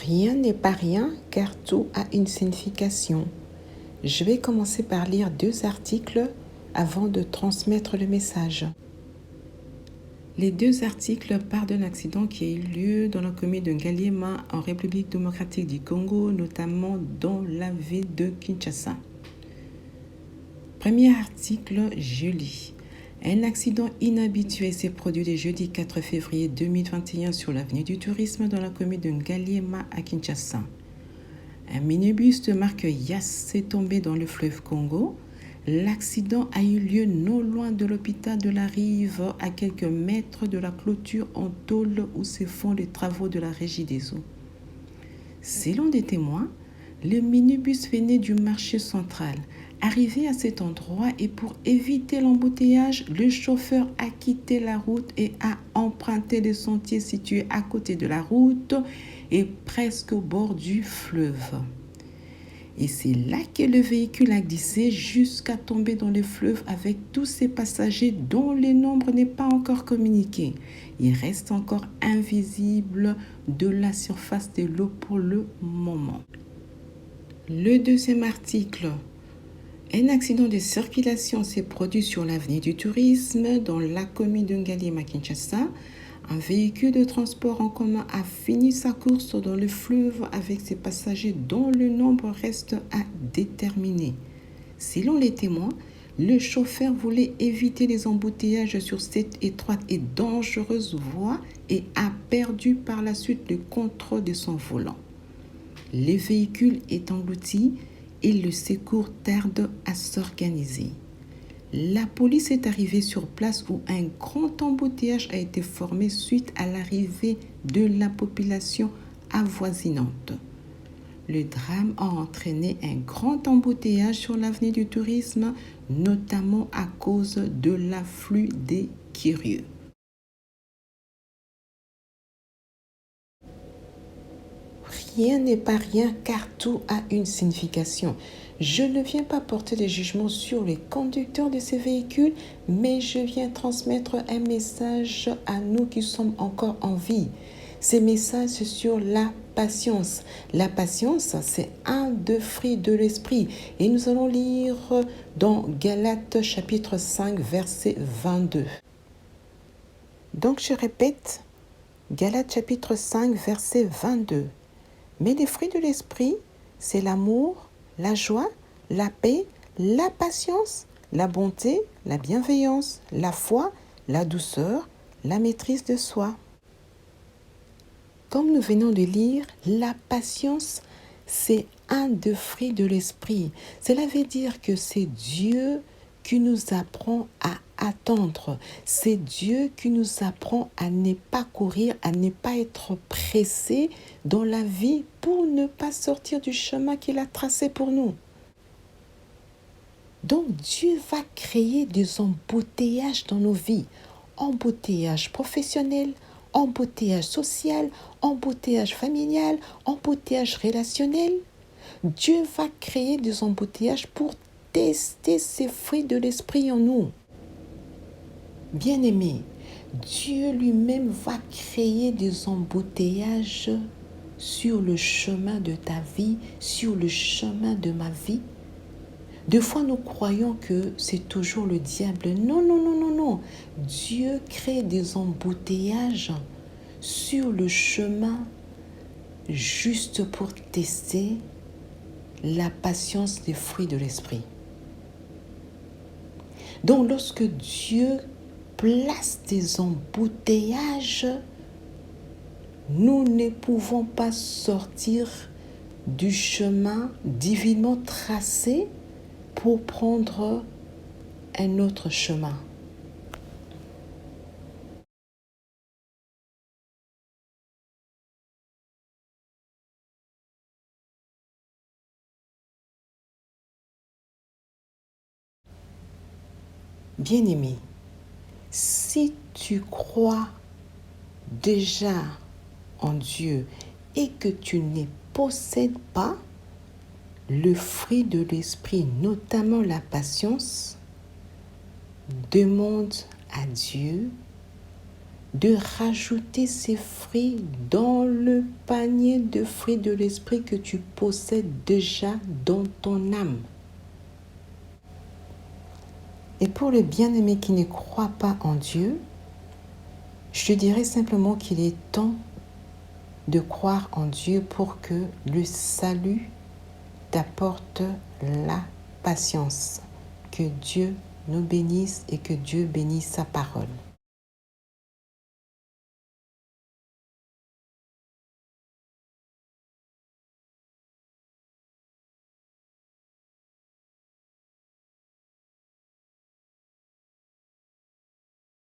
Rien n'est pas rien car tout a une signification. Je vais commencer par lire 2 articles avant de transmettre le message. Les 2 articles parlent d'un accident qui a eu lieu dans la commune de Ngaliema en République démocratique du Congo, notamment dans la ville de Kinshasa. Premier article, je lis. Un accident inhabituel s'est produit le jeudi 4 février 2021 sur l'avenue du Tourisme dans la commune de Ngaliema à Kinshasa. Un minibus de marque Yas s'est tombé dans le fleuve Congo. L'accident a eu lieu non loin de l'hôpital de la Rive, à quelques mètres de la clôture en tôle où se font les travaux de la Régie des eaux. Selon des témoins, le minibus venait du marché central. Arrivé à cet endroit et pour éviter l'embouteillage, le chauffeur a quitté la route et a emprunté le sentier situé à côté de la route et presque au bord du fleuve. Et c'est là que le véhicule a glissé jusqu'à tomber dans le fleuve avec tous ses passagers dont le nombre n'est pas encore communiqué. Il reste encore invisible de la surface de l'eau pour le moment. Le deuxième article. Un accident de circulation s'est produit sur l'avenue du Tourisme dans la commune de Ngaliema à Kinshasa. Un véhicule de transport en commun a fini sa course dans le fleuve avec ses passagers dont le nombre reste à déterminer. Selon les témoins, le chauffeur voulait éviter les embouteillages sur cette étroite et dangereuse voie et a perdu par la suite le contrôle de son volant. Le véhicule est englouti et le secours tarde à s'organiser. La police est arrivée sur place où un grand embouteillage a été formé suite à l'arrivée de la population avoisinante. Le drame a entraîné un grand embouteillage sur l'avenue du Tourisme, notamment à cause de l'afflux des curieux. Rien n'est pas rien car tout a une signification. Je ne viens pas porter des jugements sur les conducteurs de ces véhicules, mais je viens transmettre un message à nous qui sommes encore en vie. Ces messages c'est sur la patience. La patience, c'est un des fruits de l'esprit. Et nous allons lire dans Galates chapitre 5, verset 22. Donc je répète, Galates chapitre 5, verset 22. Mais les fruits de l'esprit, c'est l'amour, la joie, la paix, la patience, la bonté, la bienveillance, la foi, la douceur, la maîtrise de soi. Comme nous venons de lire, la patience, c'est un des fruits de l'esprit. Cela veut dire que c'est Dieu qui nous apprend à attendre. C'est Dieu qui nous apprend à ne pas courir, à ne pas être pressé dans la vie pour ne pas sortir du chemin qu'il a tracé pour nous. Donc Dieu va créer des embouteillages dans nos vies. Embouteillage professionnel, embouteillage social, embouteillage familial, embouteillage relationnel. Dieu va créer des embouteillages pour tester ces fruits de l'esprit en nous. Bien-aimé, Dieu lui-même va créer des embouteillages sur le chemin de ta vie, sur le chemin de ma vie. Des fois, nous croyons que c'est toujours le diable. Non, non, non, non, non. Dieu crée des embouteillages sur le chemin juste pour tester la patience des fruits de l'esprit. Donc, lorsque Dieu place des embouteillages, nous ne pouvons pas sortir du chemin divinement tracé pour prendre un autre chemin. Bien-aimé, si tu crois déjà en Dieu et que tu ne possèdes pas le fruit de l'esprit, notamment la patience, demande à Dieu de rajouter ces fruits dans le panier de fruits de l'esprit que tu possèdes déjà dans ton âme. Et pour le bien-aimé qui ne croit pas en Dieu, je te dirais simplement qu'il est temps de croire en Dieu pour que le salut t'apporte la patience. Que Dieu nous bénisse et que Dieu bénisse sa parole.